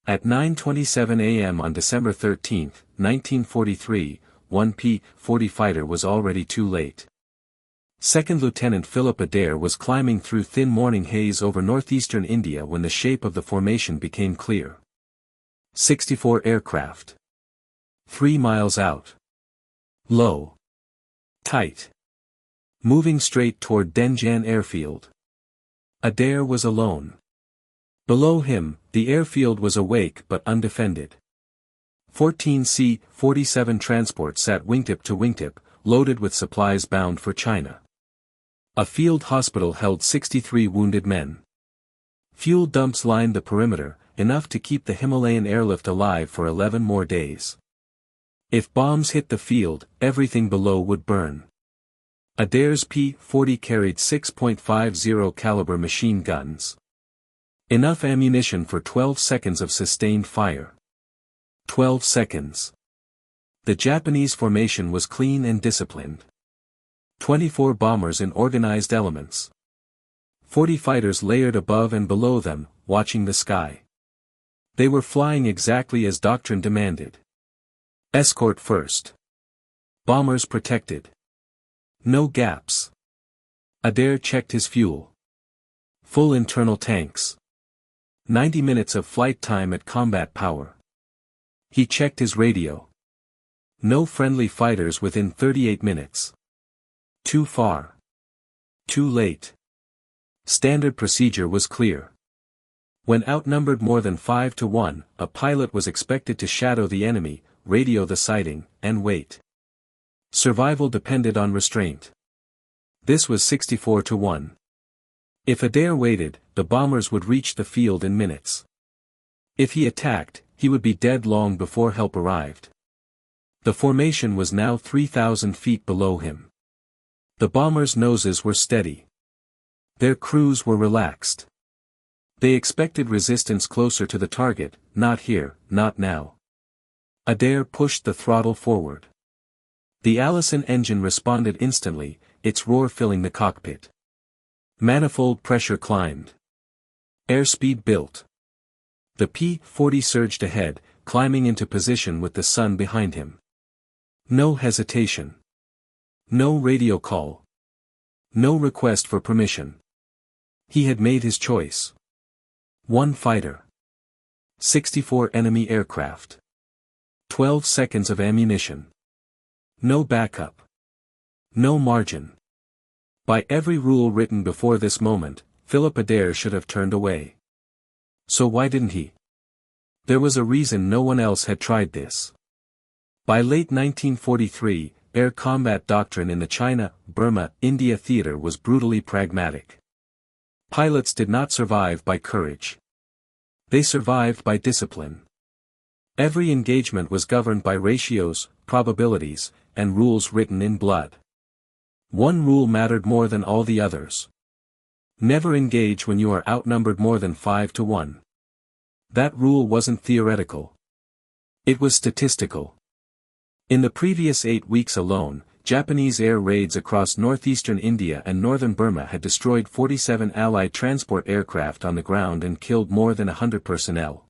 At 9:27 a.m. on December 13, 1943, one P-40 fighter was already too late. Second Lieutenant Philip Adair was climbing through thin morning haze over northeastern India when the shape of the formation became clear. 64 aircraft. 3 miles out. Low. Tight. Moving straight toward Denjan airfield. Adair was alone. Below him, the airfield was awake but undefended. 14 C-47 transports sat wingtip to wingtip, loaded with supplies bound for China. A field hospital held 63 wounded men. Fuel dumps lined the perimeter, enough to keep the Himalayan airlift alive for 11 more days. If bombs hit the field, everything below would burn. Adair's P-40 carried 6.50 caliber machine guns. Enough ammunition for 12 seconds of sustained fire. 12 seconds. The Japanese formation was clean and disciplined. 24 bombers in organized elements. 40 fighters layered above and below them, watching the sky. They were flying exactly as doctrine demanded. Escort first. Bombers protected. No gaps. Adair checked his fuel. Full internal tanks. 90 minutes of flight time at combat power. He checked his radio. No friendly fighters within 38 minutes. Too far. Too late. Standard procedure was clear. When outnumbered more than 5 to 1, a pilot was expected to shadow the enemy, radio the sighting, and wait. Survival depended on restraint. This was 64 to 1. If Adair waited, the bombers would reach the field in minutes. If he attacked, he would be dead long before help arrived. The formation was now 3,000 feet below him. The bombers' noses were steady. Their crews were relaxed. They expected resistance closer to the target, not here, not now. Adair pushed the throttle forward. The Allison engine responded instantly, its roar filling the cockpit. Manifold pressure climbed. Airspeed built. The P-40 surged ahead, climbing into position with the sun behind him. No hesitation. No radio call. No request for permission. He had made his choice. One fighter. 64 enemy aircraft. 12 seconds of ammunition. No backup. No margin. By every rule written before this moment, Philip Adair should have turned away. So why didn't he? There was a reason no one else had tried this. By late 1943, air combat doctrine in the China, Burma, India theater was brutally pragmatic. Pilots did not survive by courage. They survived by discipline. Every engagement was governed by ratios, probabilities, and rules written in blood. One rule mattered more than all the others. Never engage when you are outnumbered more than 5 to 1. That rule wasn't theoretical. It was statistical. In the previous 8 weeks alone, Japanese air raids across northeastern India and northern Burma had destroyed 47 Allied transport aircraft on the ground and killed more than 100 personnel.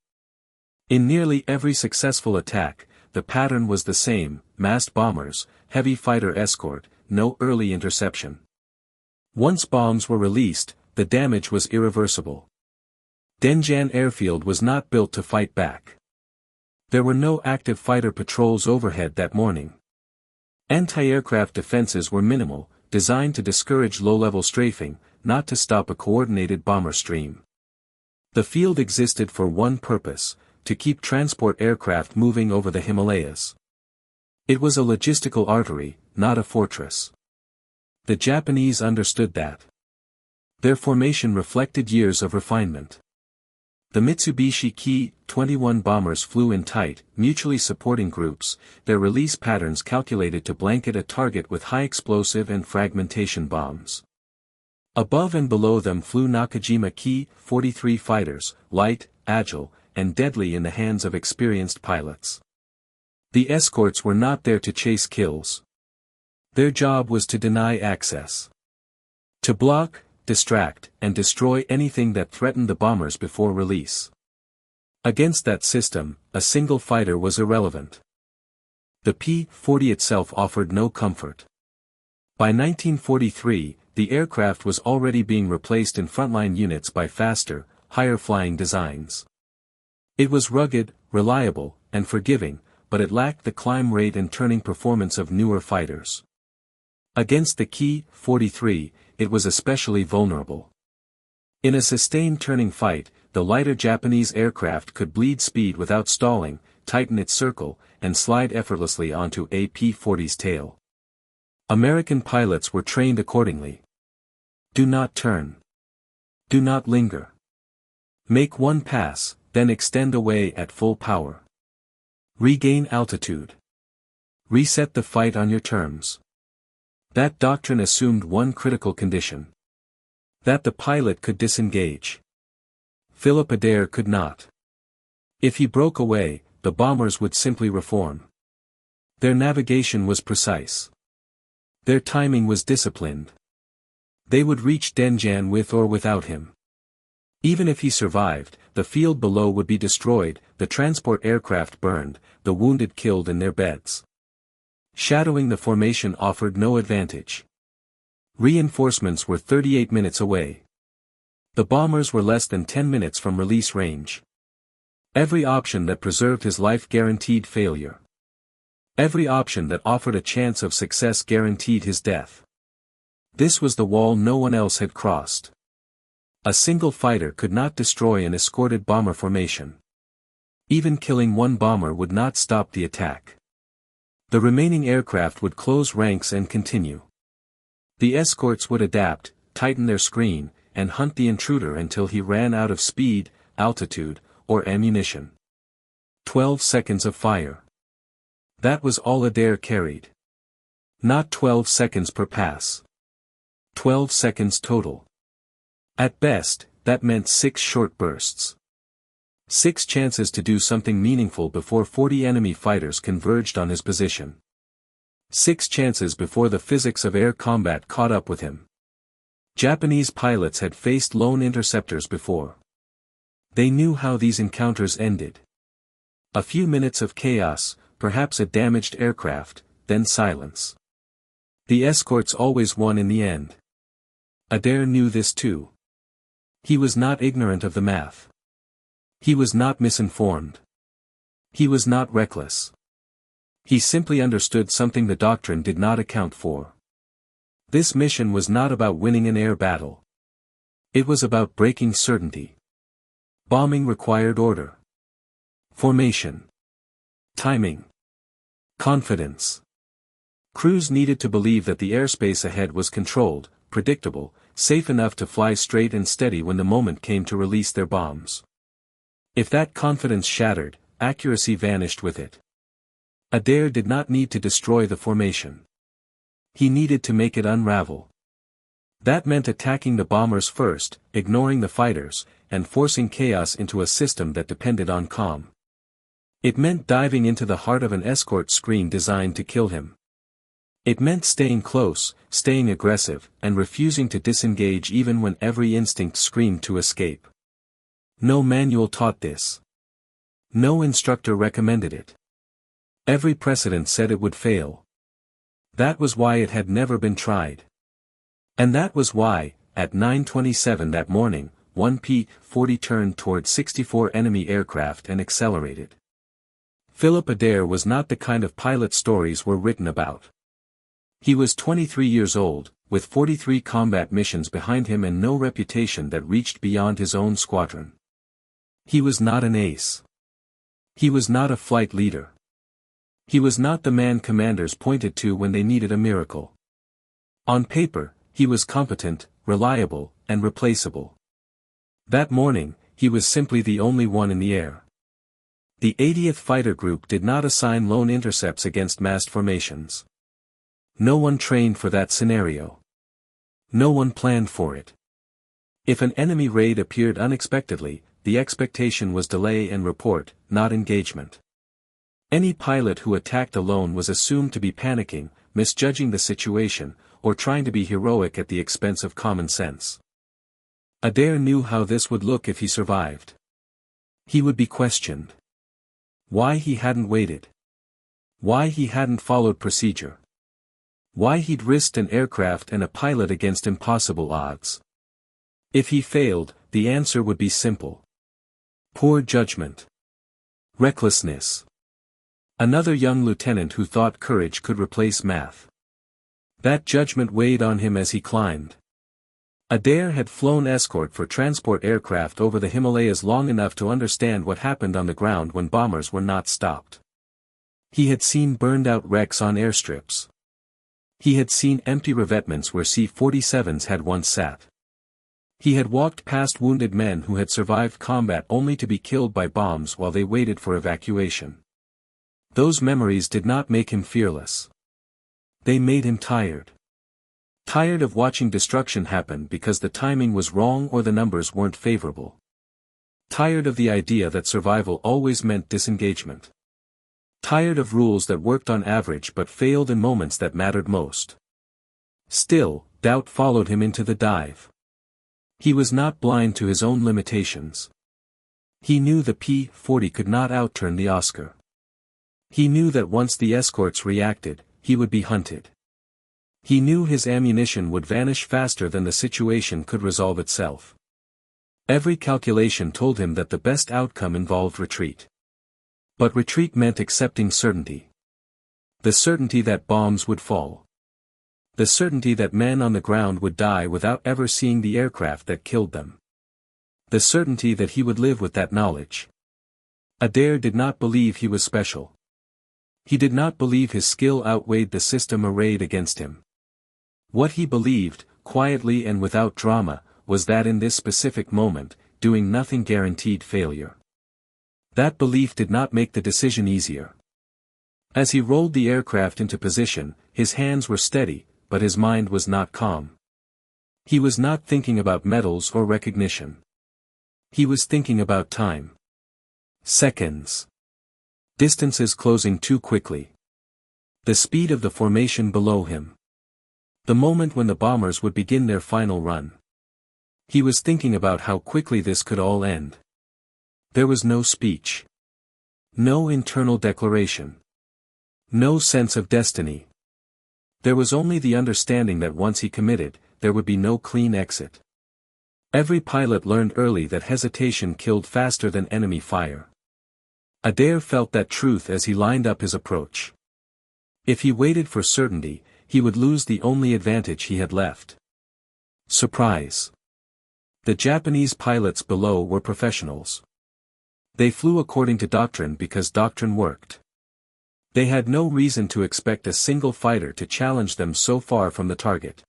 In nearly every successful attack, the pattern was the same: massed bombers, heavy fighter escort, no early interception. Once bombs were released, the damage was irreversible. Denjan airfield was not built to fight back. There were no active fighter patrols overhead that morning. Anti-aircraft defenses were minimal, designed to discourage low-level strafing, not to stop a coordinated bomber stream. The field existed for one purpose: to keep transport aircraft moving over the Himalayas. It was a logistical artery, not a fortress. The Japanese understood that. Their formation reflected years of refinement. The Mitsubishi Ki-21 bombers flew in tight, mutually supporting groups, their release patterns calculated to blanket a target with high explosive and fragmentation bombs. Above and below them flew Nakajima Ki-43 fighters, light, agile, and deadly in the hands of experienced pilots. The escorts were not there to chase kills. Their job was to deny access. To block, distract, and destroy anything that threatened the bombers before release. Against that system, a single fighter was irrelevant. The P-40 itself offered no comfort. By 1943, the aircraft was already being replaced in frontline units by faster, higher-flying designs. It was rugged, reliable, and forgiving, but it lacked the climb rate and turning performance of newer fighters. Against the Ki-43, it was especially vulnerable. In a sustained turning fight, the lighter Japanese aircraft could bleed speed without stalling, tighten its circle, and slide effortlessly onto a P-40's tail. American pilots were trained accordingly. Do not turn. Do not linger. Make one pass, then extend away at full power. Regain altitude. Reset the fight on your terms. That doctrine assumed one critical condition. That the pilot could disengage. Philip Adair could not. If he broke away, the bombers would simply reform. Their navigation was precise. Their timing was disciplined. They would reach Denjan with or without him. Even if he survived, the field below would be destroyed, the transport aircraft burned, the wounded killed in their beds. Shadowing the formation offered no advantage. Reinforcements were 38 minutes away. The bombers were less than 10 minutes from release range. Every option that preserved his life guaranteed failure. Every option that offered a chance of success guaranteed his death. This was the wall no one else had crossed. A single fighter could not destroy an escorted bomber formation. Even killing one bomber would not stop the attack. The remaining aircraft would close ranks and continue. The escorts would adapt, tighten their screen, and hunt the intruder until he ran out of speed, altitude, or ammunition. 12 seconds of fire. That was all Adair carried. Not 12 seconds per pass. 12 seconds total. At best, that meant 6 short bursts. 6 chances to do something meaningful before 40 enemy fighters converged on his position. 6 chances before the physics of air combat caught up with him. Japanese pilots had faced lone interceptors before. They knew how these encounters ended. A few minutes of chaos, perhaps a damaged aircraft, then silence. The escorts always won in the end. Adair knew this too. He was not ignorant of the math. He was not misinformed. He was not reckless. He simply understood something the doctrine did not account for. This mission was not about winning an air battle. It was about breaking certainty. Bombing required order. Formation. Timing. Confidence. Crews needed to believe that the airspace ahead was controlled, predictable, safe enough to fly straight and steady when the moment came to release their bombs. If that confidence shattered, accuracy vanished with it. Adair did not need to destroy the formation. He needed to make it unravel. That meant attacking the bombers first, ignoring the fighters, and forcing chaos into a system that depended on calm. It meant diving into the heart of an escort screen designed to kill him. It meant staying close, staying aggressive, and refusing to disengage even when every instinct screamed to escape. No manual taught this. No instructor recommended it. Every precedent said it would fail. That was why it had never been tried. And that was why, at 9:27 that morning, one P-40 turned toward 64 enemy aircraft and accelerated. Philip Adair was not the kind of pilot stories were written about. He was 23 years old, with 43 combat missions behind him and no reputation that reached beyond his own squadron. He was not an ace. He was not a flight leader. He was not the man commanders pointed to when they needed a miracle. On paper, he was competent, reliable, and replaceable. That morning, he was simply the only one in the air. The 80th Fighter Group did not assign lone intercepts against massed formations. No one trained for that scenario. No one planned for it. If an enemy raid appeared unexpectedly, the expectation was delay and report, not engagement. Any pilot who attacked alone was assumed to be panicking, misjudging the situation, or trying to be heroic at the expense of common sense. Adair knew how this would look if he survived. He would be questioned. Why he hadn't waited. Why he hadn't followed procedure. Why he'd risked an aircraft and a pilot against impossible odds. If he failed, the answer would be simple. Poor judgment. Recklessness. Another young lieutenant who thought courage could replace math. That judgment weighed on him as he climbed. Adair had flown escort for transport aircraft over the Himalayas long enough to understand what happened on the ground when bombers were not stopped. He had seen burned-out wrecks on airstrips. He had seen empty revetments where C-47s had once sat. He had walked past wounded men who had survived combat only to be killed by bombs while they waited for evacuation. Those memories did not make him fearless. They made him tired. Tired of watching destruction happen because the timing was wrong or the numbers weren't favorable. Tired of the idea that survival always meant disengagement. Tired of rules that worked on average but failed in moments that mattered most. Still, doubt followed him into the dive. He was not blind to his own limitations. He knew the P-40 could not outturn the Oscar. He knew that once the escorts reacted, he would be hunted. He knew his ammunition would vanish faster than the situation could resolve itself. Every calculation told him that the best outcome involved retreat. But retreat meant accepting certainty. The certainty that bombs would fall. The certainty that men on the ground would die without ever seeing the aircraft that killed them. The certainty that he would live with that knowledge. Adair did not believe he was special. He did not believe his skill outweighed the system arrayed against him. What he believed, quietly and without drama, was that in this specific moment, doing nothing guaranteed failure. That belief did not make the decision easier. As he rolled the aircraft into position, his hands were steady, but his mind was not calm. He was not thinking about medals or recognition. He was thinking about time. Seconds. Distances closing too quickly. The speed of the formation below him. The moment when the bombers would begin their final run. He was thinking about how quickly this could all end. There was no speech. No internal declaration. No sense of destiny. There was only the understanding that once he committed, there would be no clean exit. Every pilot learned early that hesitation killed faster than enemy fire. Adair felt that truth as he lined up his approach. If he waited for certainty, he would lose the only advantage he had left. Surprise. The Japanese pilots below were professionals. They flew according to doctrine because doctrine worked. They had no reason to expect a single fighter to challenge them so far from the target.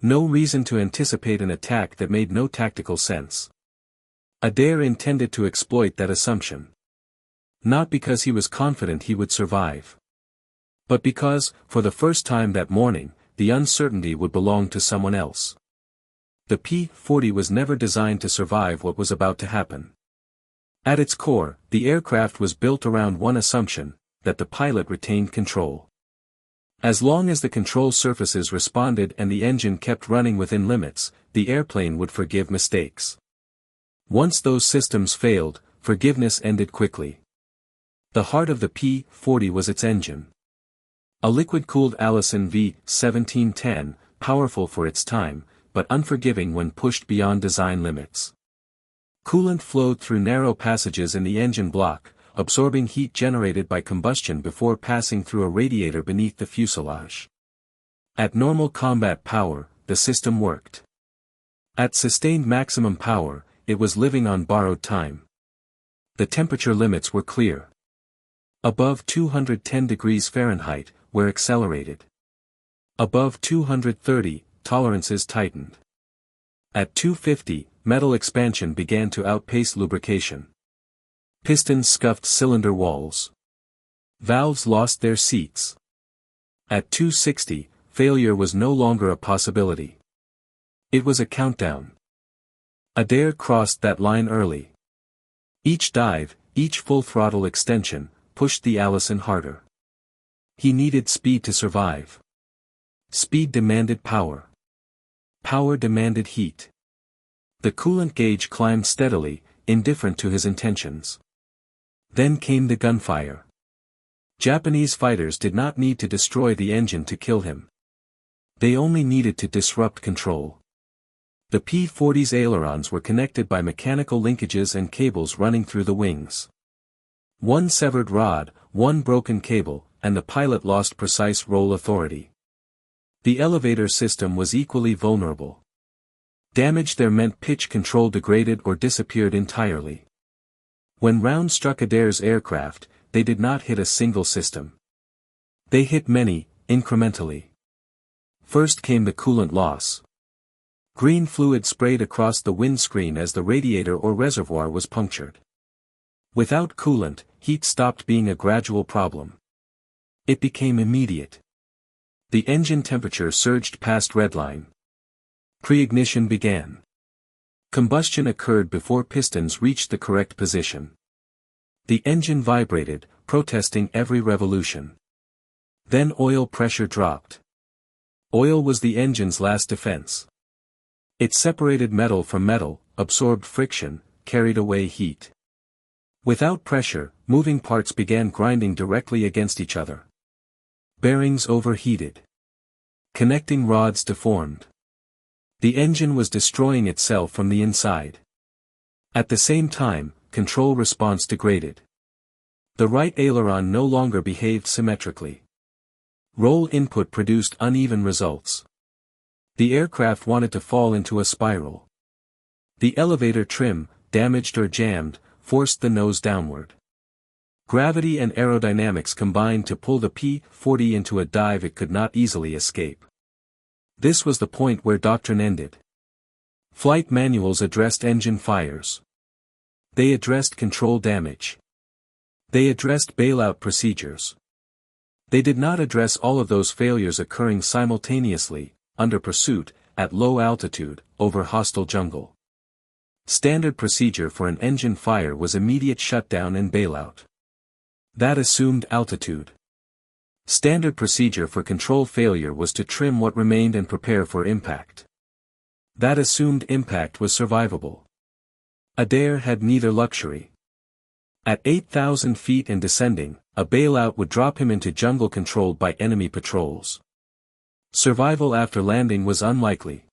No reason to anticipate an attack that made no tactical sense. Adair intended to exploit that assumption. Not because he was confident he would survive. But because, for the first time that morning, the uncertainty would belong to someone else. The P-40 was never designed to survive what was about to happen. At its core, the aircraft was built around one assumption, that the pilot retained control. As long as the control surfaces responded and the engine kept running within limits, the airplane would forgive mistakes. Once those systems failed, forgiveness ended quickly. The heart of the P-40 was its engine. A liquid-cooled Allison V-1710, powerful for its time, but unforgiving when pushed beyond design limits. Coolant flowed through narrow passages in the engine block, absorbing heat generated by combustion before passing through a radiator beneath the fuselage. At normal combat power, the system worked. At sustained maximum power, it was living on borrowed time. The temperature limits were clear. Above 210 degrees Fahrenheit, were accelerated. Above 230, tolerances tightened. At 250, metal expansion began to outpace lubrication. Pistons scuffed cylinder walls. Valves lost their seats. At 260, failure was no longer a possibility. It was a countdown. Adair crossed that line early. Each dive, each full throttle extension, pushed the Allison harder. He needed speed to survive. Speed demanded power. Power demanded heat. The coolant gauge climbed steadily, indifferent to his intentions. Then came the gunfire. Japanese fighters did not need to destroy the engine to kill him. They only needed to disrupt control. The P-40's ailerons were connected by mechanical linkages and cables running through the wings. One severed rod, one broken cable, and the pilot lost precise roll authority. The elevator system was equally vulnerable. Damage there meant pitch control degraded or disappeared entirely. When rounds struck Adair's aircraft, they did not hit a single system. They hit many, incrementally. First came the coolant loss. Green fluid sprayed across the windscreen as the radiator or reservoir was punctured. Without coolant, heat stopped being a gradual problem. It became immediate. The engine temperature surged past redline. Pre-ignition began. Combustion occurred before pistons reached the correct position. The engine vibrated, protesting every revolution. Then oil pressure dropped. Oil was the engine's last defense. It separated metal from metal, absorbed friction, carried away heat. Without pressure, moving parts began grinding directly against each other. Bearings overheated. Connecting rods deformed. The engine was destroying itself from the inside. At the same time, control response degraded. The right aileron no longer behaved symmetrically. Roll input produced uneven results. The aircraft wanted to fall into a spiral. The elevator trim, damaged or jammed, forced the nose downward. Gravity and aerodynamics combined to pull the P-40 into a dive it could not easily escape. This was the point where doctrine ended. Flight manuals addressed engine fires. They addressed control damage. They addressed bailout procedures. They did not address all of those failures occurring simultaneously, under pursuit, at low altitude, over hostile jungle. Standard procedure for an engine fire was immediate shutdown and bailout. That assumed altitude. Standard procedure for control failure was to trim what remained and prepare for impact. That assumed impact was survivable. Adair had neither luxury. At 8,000 feet and descending, a bailout would drop him into jungle controlled by enemy patrols. Survival after landing was unlikely.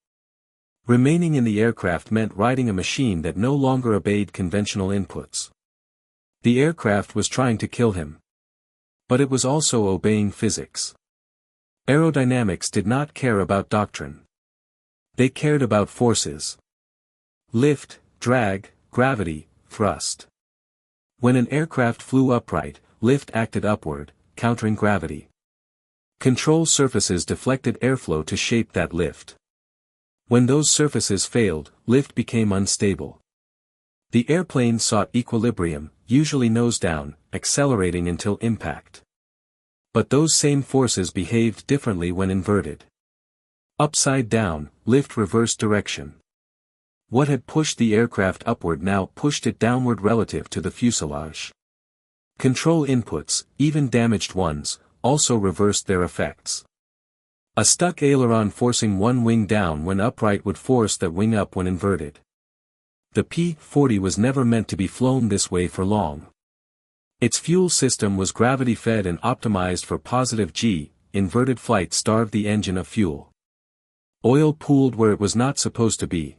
Remaining in the aircraft meant riding a machine that no longer obeyed conventional inputs. The aircraft was trying to kill him. But it was also obeying physics. Aerodynamics did not care about doctrine. They cared about forces. Lift, drag, gravity, thrust. When an aircraft flew upright, lift acted upward, countering gravity. Control surfaces deflected airflow to shape that lift. When those surfaces failed, lift became unstable. The airplane sought equilibrium, usually nose down, accelerating until impact. But those same forces behaved differently when inverted. Upside down, lift reversed direction. What had pushed the aircraft upward now pushed it downward relative to the fuselage. Control inputs, even damaged ones, also reversed their effects. A stuck aileron forcing one wing down when upright would force that wing up when inverted. The P-40 was never meant to be flown this way for long. Its fuel system was gravity-fed and optimized for positive G, inverted flight starved the engine of fuel. Oil pooled where it was not supposed to be.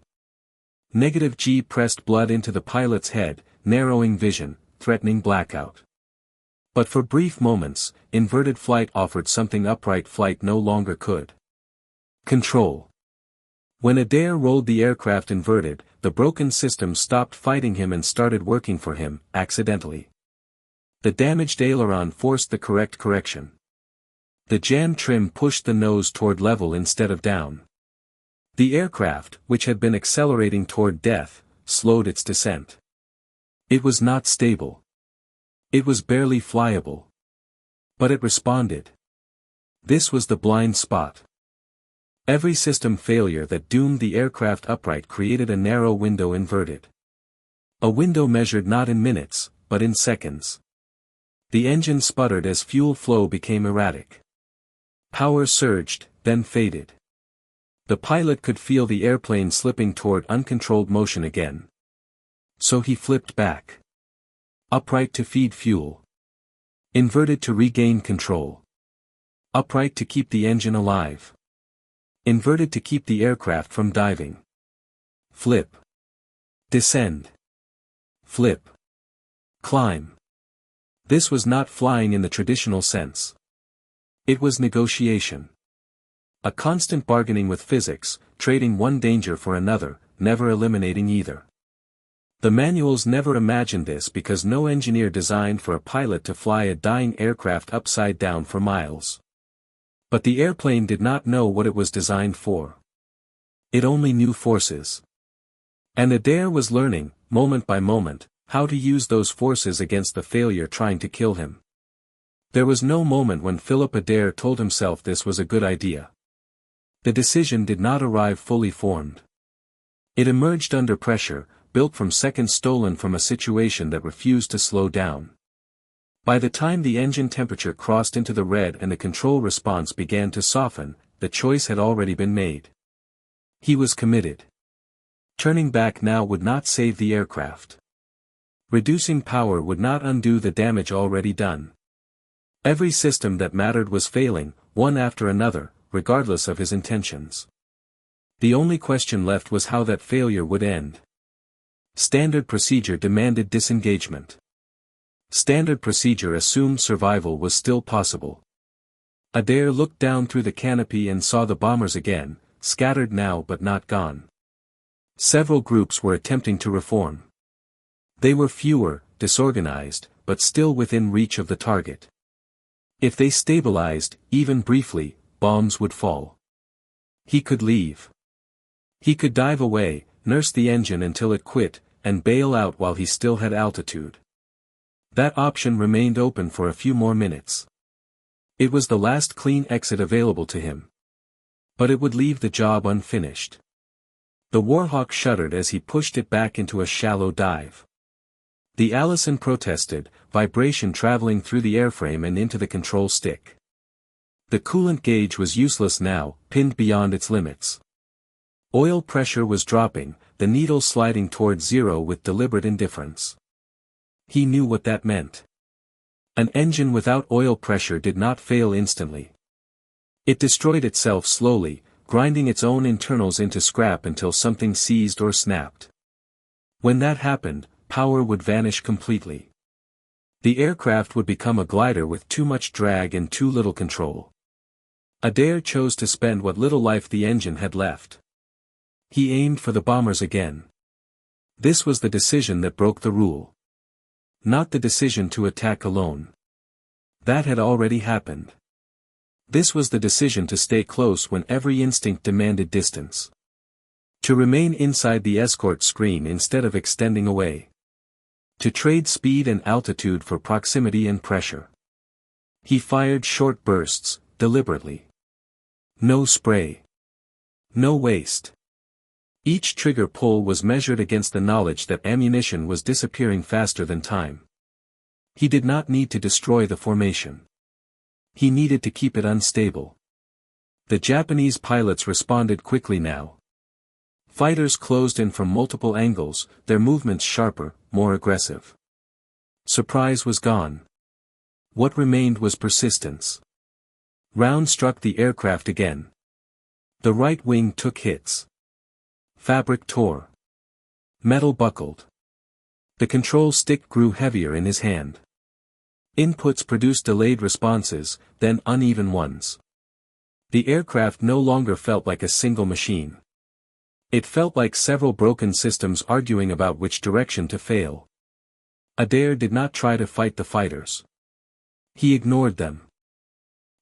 Negative G pressed blood into the pilot's head, narrowing vision, threatening blackout. But for brief moments, inverted flight offered something upright flight no longer could. Control. When Adair rolled the aircraft inverted, the broken system stopped fighting him and started working for him, accidentally. The damaged aileron forced the correct correction. The jam trim pushed the nose toward level instead of down. The aircraft, which had been accelerating toward death, slowed its descent. It was not stable. It was barely flyable. But it responded. This was the blind spot. Every system failure that doomed the aircraft upright created a narrow window inverted. A window measured not in minutes, but in seconds. The engine sputtered as fuel flow became erratic. Power surged, then faded. The pilot could feel the airplane slipping toward uncontrolled motion again. So he flipped back. Upright to feed fuel. Inverted to regain control. Upright to keep the engine alive. Inverted to keep the aircraft from diving. Flip. Descend. Flip. Climb. This was not flying in the traditional sense. It was negotiation. A constant bargaining with physics, trading one danger for another, never eliminating either. The manuals never imagined this because no engineer designed for a pilot to fly a dying aircraft upside down for miles. But the airplane did not know what it was designed for. It only knew forces. And Adair was learning, moment by moment, how to use those forces against the failure trying to kill him. There was no moment when Philip Adair told himself this was a good idea. The decision did not arrive fully formed. It emerged under pressure, built from seconds stolen from a situation that refused to slow down. By the time the engine temperature crossed into the red and the control response began to soften, the choice had already been made. He was committed. Turning back now would not save the aircraft. Reducing power would not undo the damage already done. Every system that mattered was failing, one after another, regardless of his intentions. The only question left was how that failure would end. Standard procedure demanded disengagement. Standard procedure assumed survival was still possible. Adair looked down through the canopy and saw the bombers again, scattered now but not gone. Several groups were attempting to reform. They were fewer, disorganized, but still within reach of the target. If they stabilized, even briefly, bombs would fall. He could leave. He could dive away, nurse the engine until it quit, and bail out while he still had altitude. That option remained open for a few more minutes. It was the last clean exit available to him. But it would leave the job unfinished. The Warhawk shuddered as he pushed it back into a shallow dive. The Allison protested, vibration traveling through the airframe and into the control stick. The coolant gauge was useless now, pinned beyond its limits. Oil pressure was dropping, the needle sliding toward zero with deliberate indifference. He knew what that meant. An engine without oil pressure did not fail instantly. It destroyed itself slowly, grinding its own internals into scrap until something seized or snapped. When that happened, power would vanish completely. The aircraft would become a glider with too much drag and too little control. Adair chose to spend what little life the engine had left. He aimed for the bombers again. This was the decision that broke the rule. Not the decision to attack alone. That had already happened. This was the decision to stay close when every instinct demanded distance. To remain inside the escort screen instead of extending away. To trade speed and altitude for proximity and pressure. He fired short bursts, deliberately. No spray. No waste. Each trigger pull was measured against the knowledge that ammunition was disappearing faster than time. He did not need to destroy the formation. He needed to keep it unstable. The Japanese pilots responded quickly now. Fighters closed in from multiple angles, their movements sharper, more aggressive. Surprise was gone. What remained was persistence. Rounds struck the aircraft again. The right wing took hits. Fabric tore. Metal buckled. The control stick grew heavier in his hand. Inputs produced delayed responses, then uneven ones. The aircraft no longer felt like a single machine. It felt like several broken systems arguing about which direction to fail. Adair did not try to fight the fighters. He ignored them.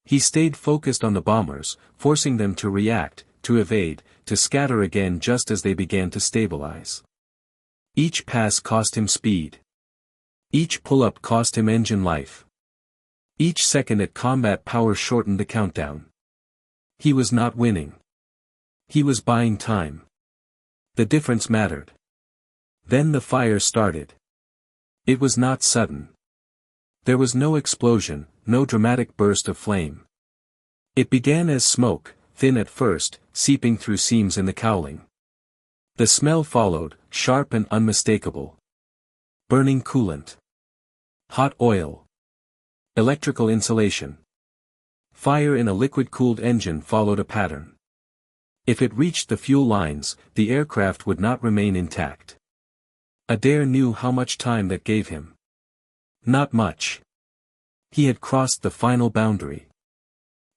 He stayed focused on the bombers, forcing them to react, to evade, to scatter again just as they began to stabilize. Each pass cost him speed. Each pull-up cost him engine life. Each second at combat power shortened the countdown. He was not winning. He was buying time. The difference mattered. Then the fire started. It was not sudden. There was no explosion, no dramatic burst of flame. It began as smoke, thin at first, seeping through seams in the cowling. The smell followed, sharp and unmistakable. Burning coolant. Hot oil. Electrical insulation. Fire in a liquid-cooled engine followed a pattern. If it reached the fuel lines, the aircraft would not remain intact. Adair knew how much time that gave him. Not much. He had crossed the final boundary.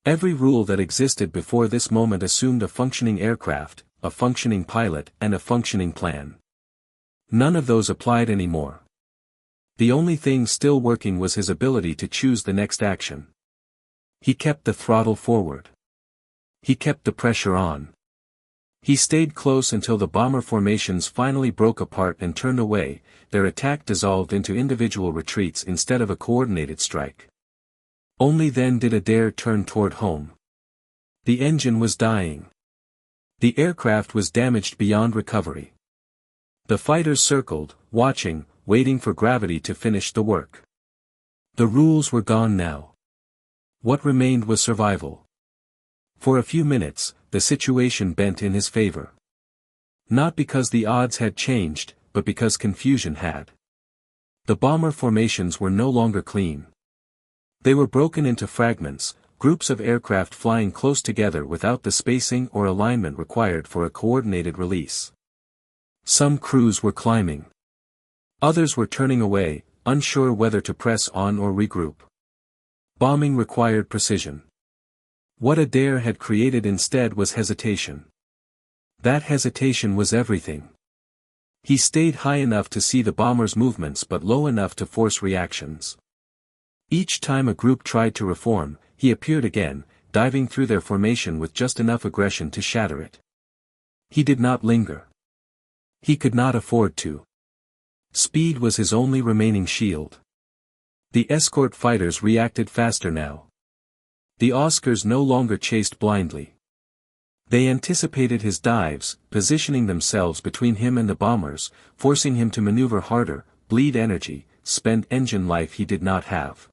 Every rule that existed before this moment assumed a functioning aircraft, a functioning pilot, and a functioning plan. None of those applied anymore. The only thing still working was his ability to choose the next action. He kept the throttle forward. He kept the pressure on. He stayed close until the bomber formations finally broke apart and turned away, their attack dissolved into individual retreats instead of a coordinated strike. Only then did Adair turn toward home. The engine was dying. The aircraft was damaged beyond recovery. The fighters circled, watching, waiting for gravity to finish the work. The rules were gone now. What remained was survival. For a few minutes, the situation bent in his favor. Not because the odds had changed, but because confusion had. The bomber formations were no longer clean. They were broken into fragments, groups of aircraft flying close together without the spacing or alignment required for a coordinated release. Some crews were climbing. Others were turning away, unsure whether to press on or regroup. Bombing required precision. What Adair had created instead was hesitation. That hesitation was everything. He stayed high enough to see the bomber's movements but low enough to force reactions. Each time a group tried to reform, he appeared again, diving through their formation with just enough aggression to shatter it. He did not linger. He could not afford to. Speed was his only remaining shield. The escort fighters reacted faster now. The Oscars no longer chased blindly. They anticipated his dives, positioning themselves between him and the bombers, forcing him to maneuver harder, bleed energy, spend engine life he did not have.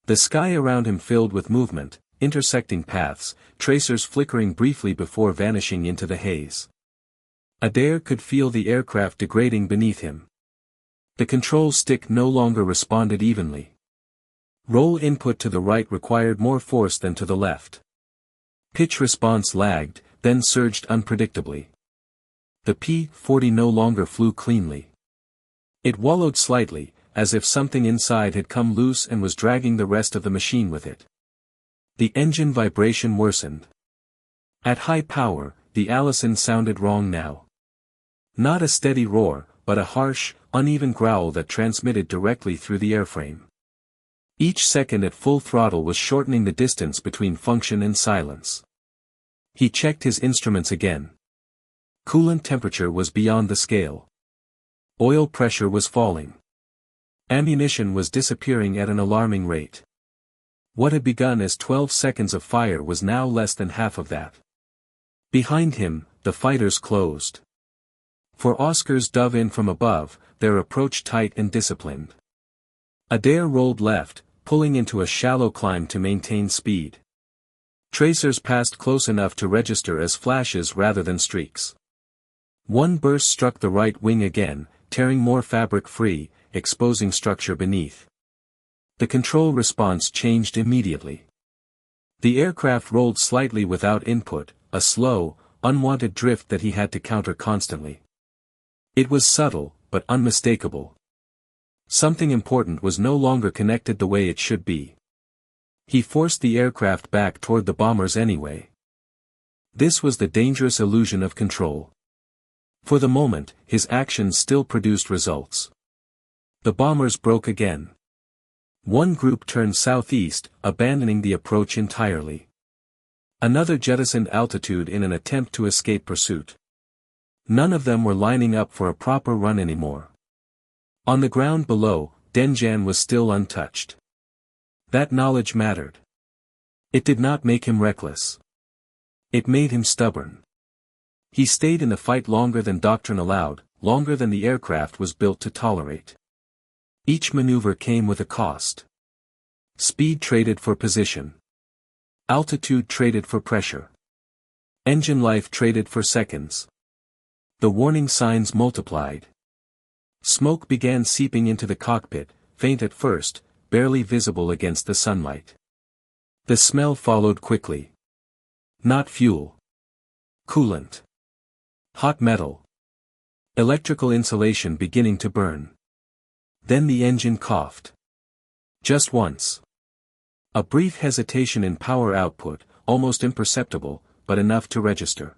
The sky around him filled with movement, intersecting paths, tracers flickering briefly before vanishing into the haze. Adair could feel the aircraft degrading beneath him. The control stick no longer responded evenly. Roll input to the right required more force than to the left. Pitch response lagged, then surged unpredictably. The P-40 no longer flew cleanly. It wallowed slightly, as if something inside had come loose and was dragging the rest of the machine with it. The engine vibration worsened. At high power, the Allison sounded wrong now. Not a steady roar, but a harsh, uneven growl that transmitted directly through the airframe. Each second at full throttle was shortening the distance between function and silence. He checked his instruments again. Coolant temperature was beyond the scale. Oil pressure was falling. Ammunition was disappearing at an alarming rate. What had begun as 12 seconds of fire was now less than half of that. Behind him, the fighters closed. For Oscars dove in from above, their approach tight and disciplined. Adair rolled left, pulling into a shallow climb to maintain speed. Tracers passed close enough to register as flashes rather than streaks. One burst struck the right wing again, tearing more fabric free, exposing structure beneath. The control response changed immediately. The aircraft rolled slightly without input, a slow, unwanted drift that he had to counter constantly. It was subtle, but unmistakable. Something important was no longer connected the way it should be. He forced the aircraft back toward the bombers anyway. This was the dangerous illusion of control. For the moment, his actions still produced results. The bombers broke again. One group turned southeast, abandoning the approach entirely. Another jettisoned altitude in an attempt to escape pursuit. None of them were lining up for a proper run anymore. On the ground below, Denjan was still untouched. That knowledge mattered. It did not make him reckless. It made him stubborn. He stayed in the fight longer than doctrine allowed, longer than the aircraft was built to tolerate. Each maneuver came with a cost. Speed traded for position. Altitude traded for pressure. Engine life traded for seconds. The warning signs multiplied. Smoke began seeping into the cockpit, faint at first, barely visible against the sunlight. The smell followed quickly. Not fuel. Coolant. Hot metal. Electrical insulation beginning to burn. Then the engine coughed. Just once. A brief hesitation in power output, almost imperceptible, but enough to register.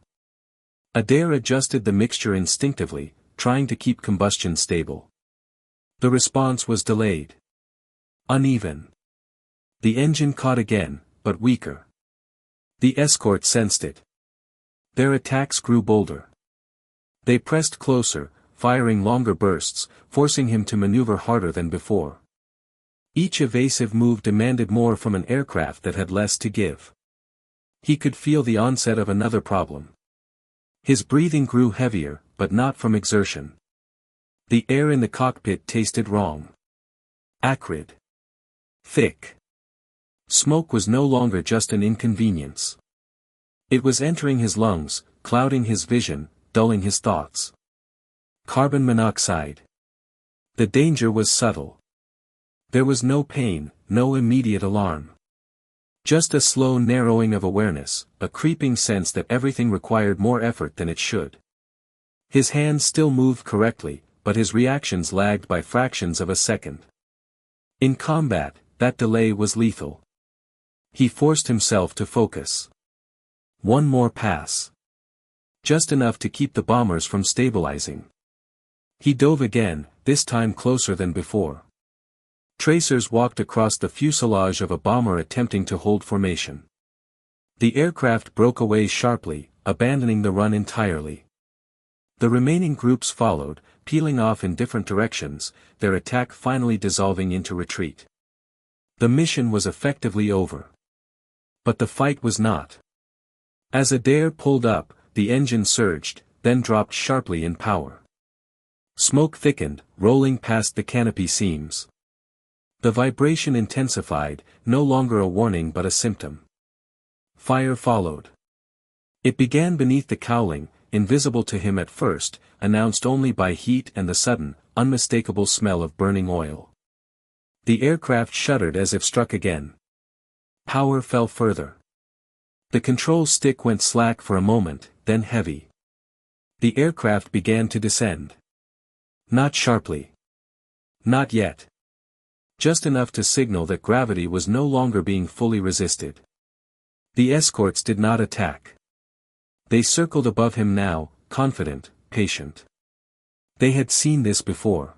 Adair adjusted the mixture instinctively, trying to keep combustion stable. The response was delayed. Uneven. The engine caught again, but weaker. The escort sensed it. Their attacks grew bolder. They pressed closer, firing longer bursts, forcing him to maneuver harder than before. Each evasive move demanded more from an aircraft that had less to give. He could feel the onset of another problem. His breathing grew heavier, but not from exertion. The air in the cockpit tasted wrong. Acrid. Thick. Smoke was no longer just an inconvenience. It was entering his lungs, clouding his vision, dulling his thoughts. Carbon monoxide. The danger was subtle. There was no pain, no immediate alarm. Just a slow narrowing of awareness, a creeping sense that everything required more effort than it should. His hands still moved correctly, but his reactions lagged by fractions of a second. In combat, that delay was lethal. He forced himself to focus. One more pass. Just enough to keep the bombers from stabilizing. He dove again, this time closer than before. Tracers walked across the fuselage of a bomber attempting to hold formation. The aircraft broke away sharply, abandoning the run entirely. The remaining groups followed, peeling off in different directions, their attack finally dissolving into retreat. The mission was effectively over. But the fight was not. As Adair pulled up, the engine surged, then dropped sharply in power. Smoke thickened, rolling past the canopy seams. The vibration intensified, no longer a warning but a symptom. Fire followed. It began beneath the cowling, invisible to him at first, announced only by heat and the sudden, unmistakable smell of burning oil. The aircraft shuddered as if struck again. Power fell further. The control stick went slack for a moment, then heavy. The aircraft began to descend. Not sharply. Not yet. Just enough to signal that gravity was no longer being fully resisted. The escorts did not attack. They circled above him now, confident, patient. They had seen this before.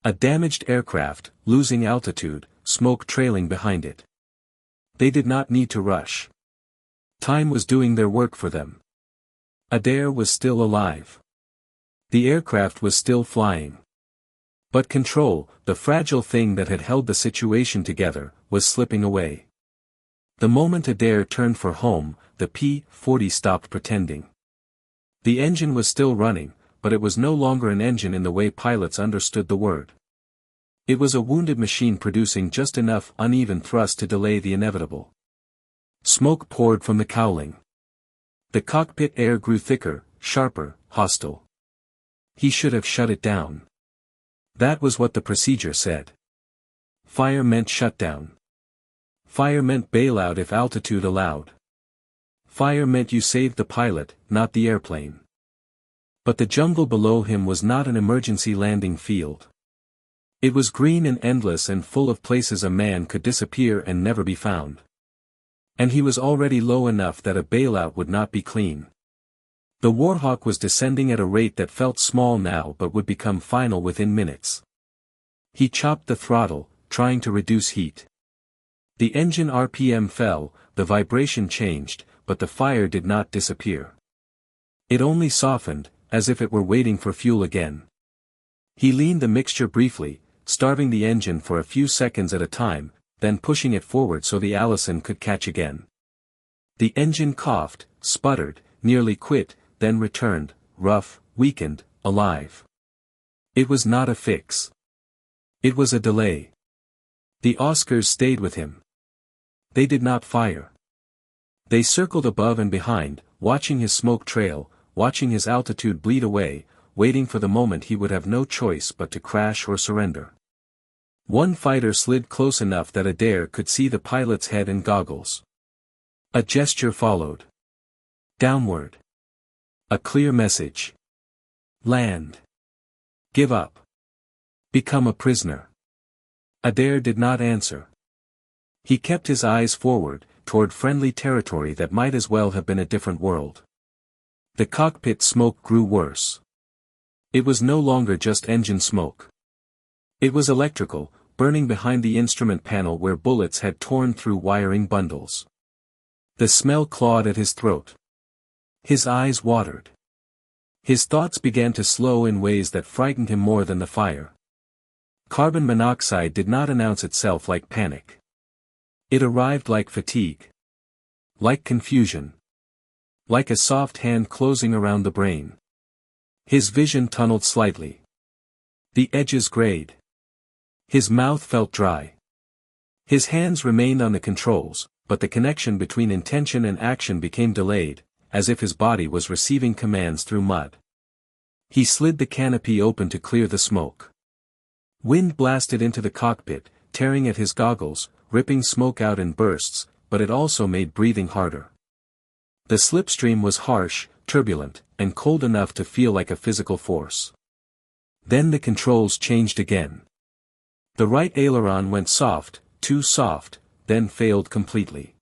A damaged aircraft, losing altitude, smoke trailing behind it. They did not need to rush. Time was doing their work for them. Adair was still alive. The aircraft was still flying. But control, the fragile thing that had held the situation together, was slipping away. The moment Adair turned for home, the P-40 stopped pretending. The engine was still running, but it was no longer an engine in the way pilots understood the word. It was a wounded machine producing just enough uneven thrust to delay the inevitable. Smoke poured from the cowling. The cockpit air grew thicker, sharper, hostile. He should have shut it down. That was what the procedure said. Fire meant shutdown. Fire meant bailout if altitude allowed. Fire meant you saved the pilot, not the airplane. But the jungle below him was not an emergency landing field. It was green and endless and full of places a man could disappear and never be found. And he was already low enough that a bailout would not be clean. The Warhawk was descending at a rate that felt small now but would become final within minutes. He chopped the throttle, trying to reduce heat. The engine RPM fell, the vibration changed, but the fire did not disappear. It only softened, as if it were waiting for fuel again. He leaned the mixture briefly, starving the engine for a few seconds at a time, then pushing it forward so the Allison could catch again. The engine coughed, sputtered, nearly quit, then returned, rough, weakened, alive. It was not a fix. It was a delay. The Oscars stayed with him. They did not fire. They circled above and behind, watching his smoke trail, watching his altitude bleed away, waiting for the moment he would have no choice but to crash or surrender. One fighter slid close enough that Adair could see the pilot's head and goggles. A gesture followed. Downward. A clear message. Land. Give up. Become a prisoner. Adair did not answer. He kept his eyes forward, toward friendly territory that might as well have been a different world. The cockpit smoke grew worse. It was no longer just engine smoke. It was electrical, burning behind the instrument panel where bullets had torn through wiring bundles. The smell clawed at his throat. His eyes watered. His thoughts began to slow in ways that frightened him more than the fire. Carbon monoxide did not announce itself like panic. It arrived like fatigue. Like confusion. Like a soft hand closing around the brain. His vision tunneled slightly. The edges grayed. His mouth felt dry. His hands remained on the controls, but the connection between intention and action became delayed, as if his body was receiving commands through mud. He slid the canopy open to clear the smoke. Wind blasted into the cockpit, tearing at his goggles, ripping smoke out in bursts, but it also made breathing harder. The slipstream was harsh, turbulent, and cold enough to feel like a physical force. Then the controls changed again. The right aileron went soft, too soft, then failed completely.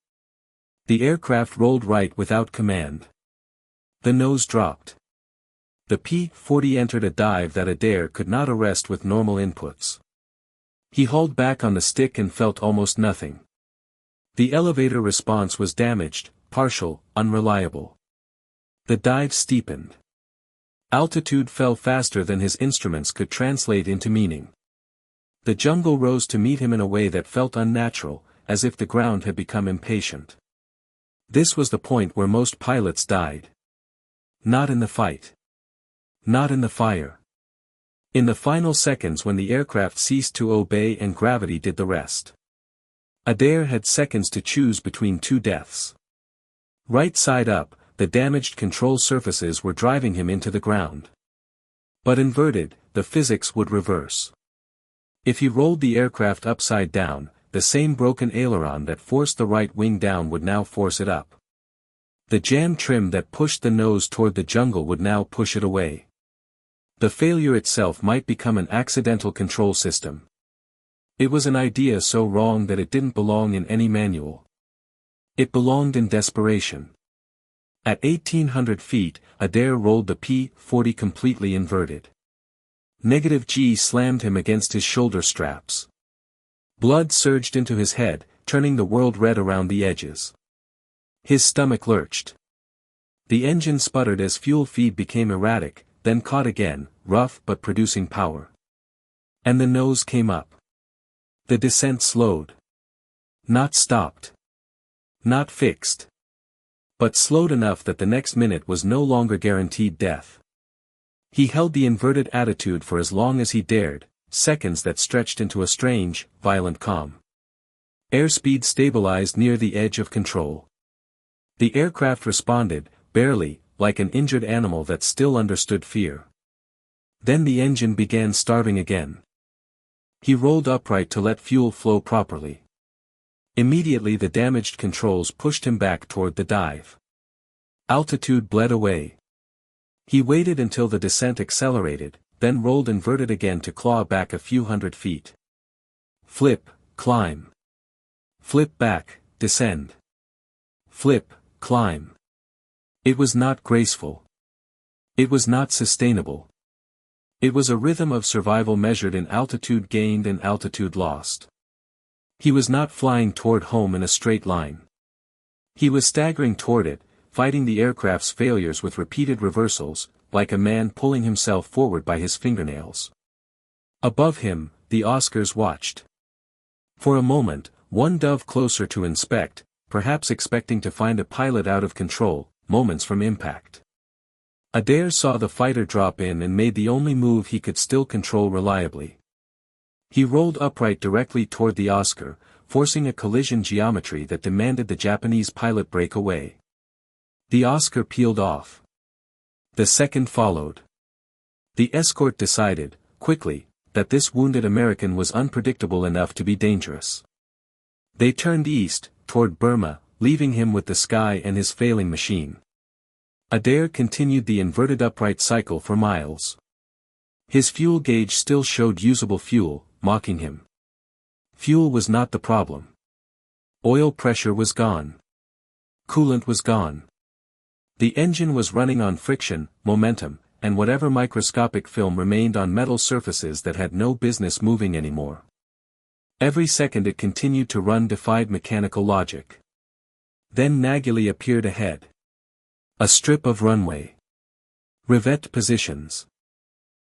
The aircraft rolled right without command. The nose dropped. The P-40 entered a dive that Adair could not arrest with normal inputs. He hauled back on the stick and felt almost nothing. The elevator response was damaged, partial, unreliable. The dive steepened. Altitude fell faster than his instruments could translate into meaning. The jungle rose to meet him in a way that felt unnatural, as if the ground had become impatient. This was the point where most pilots died. Not in the fight. Not in the fire. In the final seconds when the aircraft ceased to obey and gravity did the rest. Adair had seconds to choose between two deaths. Right side up, the damaged control surfaces were driving him into the ground. But inverted, the physics would reverse. If he rolled the aircraft upside down, the same broken aileron that forced the right wing down would now force it up. The jam trim that pushed the nose toward the jungle would now push it away. The failure itself might become an accidental control system. It was an idea so wrong that it didn't belong in any manual. It belonged in desperation. At 1,800 feet, Adair rolled the P-40 completely inverted. -G slammed him against his shoulder straps. Blood surged into his head, turning the world red around the edges. His stomach lurched. The engine sputtered as fuel feed became erratic, then caught again, rough but producing power. And the nose came up. The descent slowed. Not stopped. Not fixed. But slowed enough that the next minute was no longer guaranteed death. He held the inverted attitude for as long as he dared, seconds that stretched into a strange, violent calm. Airspeed stabilized near the edge of control. The aircraft responded, barely, like an injured animal that still understood fear. Then the engine began starving again. He rolled upright to let fuel flow properly. Immediately the damaged controls pushed him back toward the dive. Altitude bled away. He waited until the descent accelerated, then rolled inverted again to claw back a few hundred feet. Flip, climb. Flip back, descend. Flip, climb. It was not graceful. It was not sustainable. It was a rhythm of survival measured in altitude gained and altitude lost. He was not flying toward home in a straight line. He was staggering toward it, fighting the aircraft's failures with repeated reversals, like a man pulling himself forward by his fingernails. Above him, the Oscars watched. For a moment, one dove closer to inspect, perhaps expecting to find a pilot out of control, moments from impact. Adair saw the fighter drop in and made the only move he could still control reliably. He rolled upright directly toward the Oscar, forcing a collision geometry that demanded the Japanese pilot break away. The Oscar peeled off. The second followed. The escort decided, quickly, that this wounded American was unpredictable enough to be dangerous. They turned east, toward Burma, leaving him with the sky and his failing machine. Adair continued the inverted upright cycle for miles. His fuel gauge still showed usable fuel, mocking him. Fuel was not the problem. Oil pressure was gone. Coolant was gone. The engine was running on friction, momentum, and whatever microscopic film remained on metal surfaces that had no business moving anymore. Every second it continued to run defied mechanical logic. Then Nagili appeared ahead. A strip of runway. Revet positions.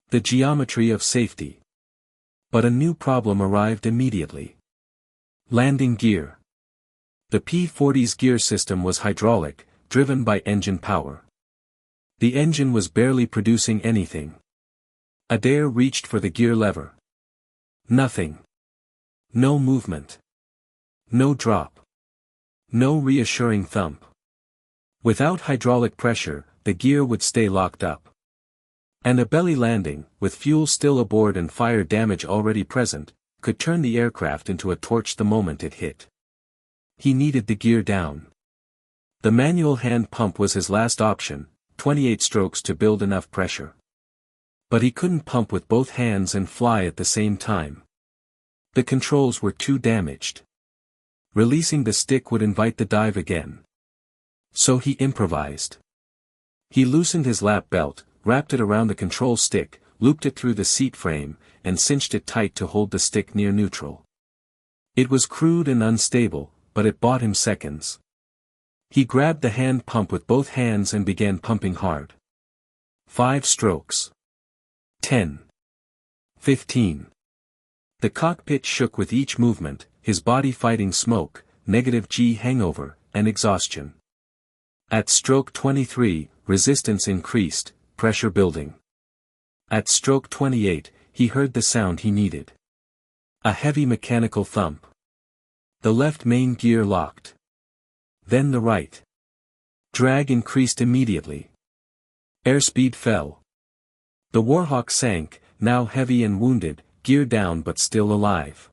The geometry of safety. But a new problem arrived immediately. Landing gear. The P-40's gear system was hydraulic, driven by engine power. The engine was barely producing anything. Adair reached for the gear lever. Nothing. No movement. No drop. No reassuring thump. Without hydraulic pressure, the gear would stay locked up. And a belly landing, with fuel still aboard and fire damage already present, could turn the aircraft into a torch the moment it hit. He needed the gear down. The manual hand pump was his last option, 28 strokes to build enough pressure. But he couldn't pump with both hands and fly at the same time. The controls were too damaged. Releasing the stick would invite the dive again. So he improvised. He loosened his lap belt, wrapped it around the control stick, looped it through the seat frame, and cinched it tight to hold the stick near neutral. It was crude and unstable, but it bought him seconds. He grabbed the hand pump with both hands and began pumping hard. 5 strokes. 10. 15. The cockpit shook with each movement, his body fighting smoke, -G hangover, and exhaustion. At stroke 23, resistance increased, pressure building. At stroke 28, he heard the sound he needed. A heavy mechanical thump. The left main gear locked. Then the right. Drag increased immediately. Airspeed fell. The Warhawk sank, now heavy and wounded, gear down but still alive.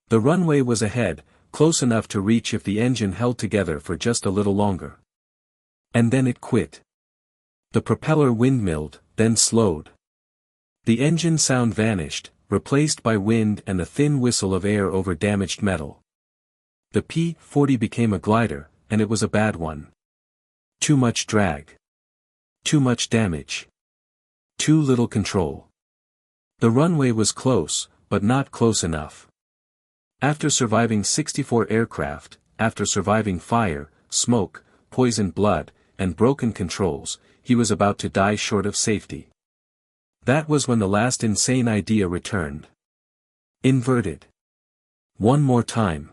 The runway was ahead, close enough to reach if the engine held together for just a little longer. And then it quit. The propeller windmilled, then slowed. The engine sound vanished, replaced by wind and a thin whistle of air over damaged metal. The P-40 became a glider, and it was a bad one. Too much drag. Too much damage. Too little control. The runway was close, but not close enough. After surviving 64 aircraft, after surviving fire, smoke, poisoned blood, and broken controls, he was about to die short of safety. That was when the last insane idea returned. Inverted. One more time.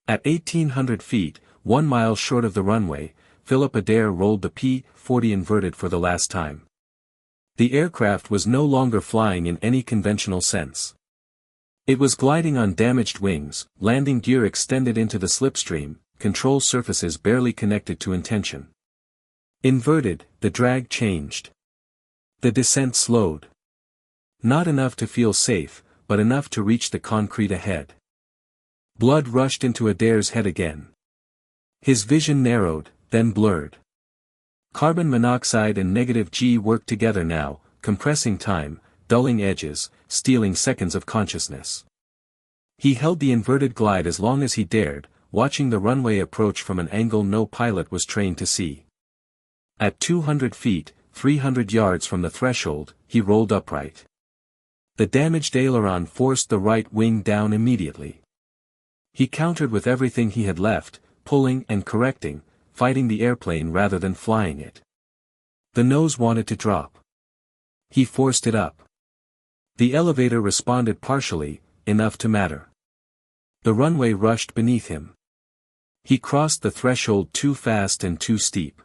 At 1,800 feet, 1 mile short of the runway, Philip Adair rolled the P-40 inverted for the last time. The aircraft was no longer flying in any conventional sense. It was gliding on damaged wings, landing gear extended into the slipstream, control surfaces barely connected to intention. Inverted, the drag changed. The descent slowed. Not enough to feel safe, but enough to reach the concrete ahead. Blood rushed into Adair's head again. His vision narrowed, then blurred. Carbon monoxide and -G worked together now, compressing time, dulling edges, stealing seconds of consciousness. He held the inverted glide as long as he dared, watching the runway approach from an angle no pilot was trained to see. At 200 feet, 300 yards from the threshold, he rolled upright. The damaged aileron forced the right wing down immediately. He countered with everything he had left, pulling and correcting, fighting the airplane rather than flying it. The nose wanted to drop. He forced it up. The elevator responded partially, enough to matter. The runway rushed beneath him. He crossed the threshold too fast and too steep.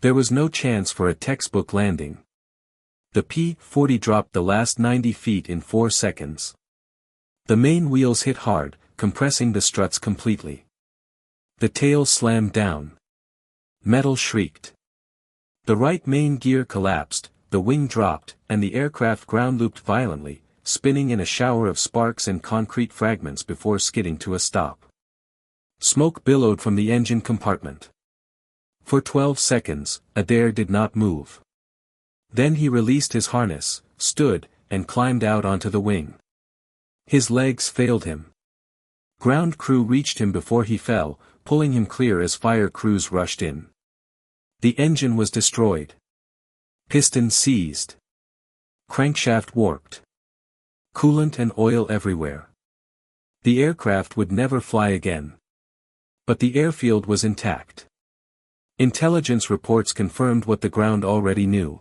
There was no chance for a textbook landing. The P-40 dropped the last 90 feet in 4 seconds. The main wheels hit hard, compressing the struts completely. The tail slammed down. Metal shrieked. The right main gear collapsed, the wing dropped, and the aircraft ground-looped violently, spinning in a shower of sparks and concrete fragments before skidding to a stop. Smoke billowed from the engine compartment. For 12 seconds, Adair did not move. Then he released his harness, stood, and climbed out onto the wing. His legs failed him. Ground crew reached him before he fell, pulling him clear as fire crews rushed in. The engine was destroyed. Piston seized. Crankshaft warped. Coolant and oil everywhere. The aircraft would never fly again. But the airfield was intact. Intelligence reports confirmed what the ground already knew.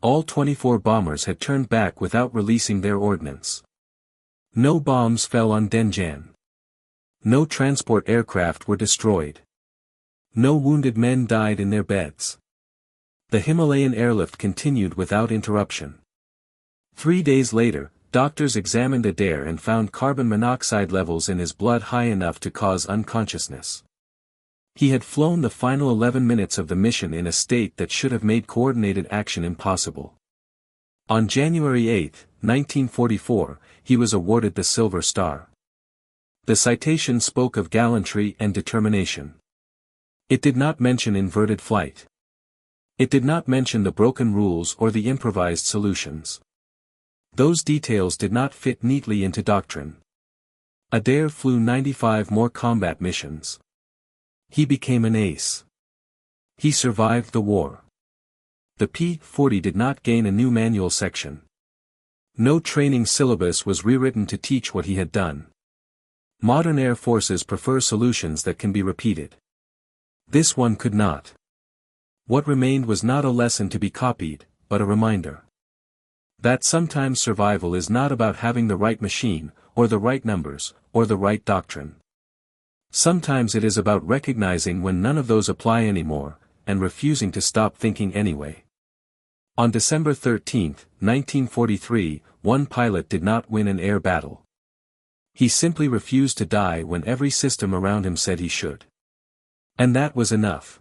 All 24 bombers had turned back without releasing their ordnance. No bombs fell on Denjan. No transport aircraft were destroyed. No wounded men died in their beds. The Himalayan airlift continued without interruption. 3 days later, doctors examined Adair and found carbon monoxide levels in his blood high enough to cause unconsciousness. He had flown the final 11 minutes of the mission in a state that should have made coordinated action impossible. On January 8, 1944, he was awarded the Silver Star. The citation spoke of gallantry and determination. It did not mention inverted flight. It did not mention the broken rules or the improvised solutions. Those details did not fit neatly into doctrine. Adair flew 95 more combat missions. He became an ace. He survived the war. The P-40 did not gain a new manual section. No training syllabus was rewritten to teach what he had done. Modern air forces prefer solutions that can be repeated. This one could not. What remained was not a lesson to be copied, but a reminder. That sometimes survival is not about having the right machine, or the right numbers, or the right doctrine. Sometimes it is about recognizing when none of those apply anymore, and refusing to stop thinking anyway. On December 13, 1943, one pilot did not win an air battle. He simply refused to die when every system around him said he should. And that was enough.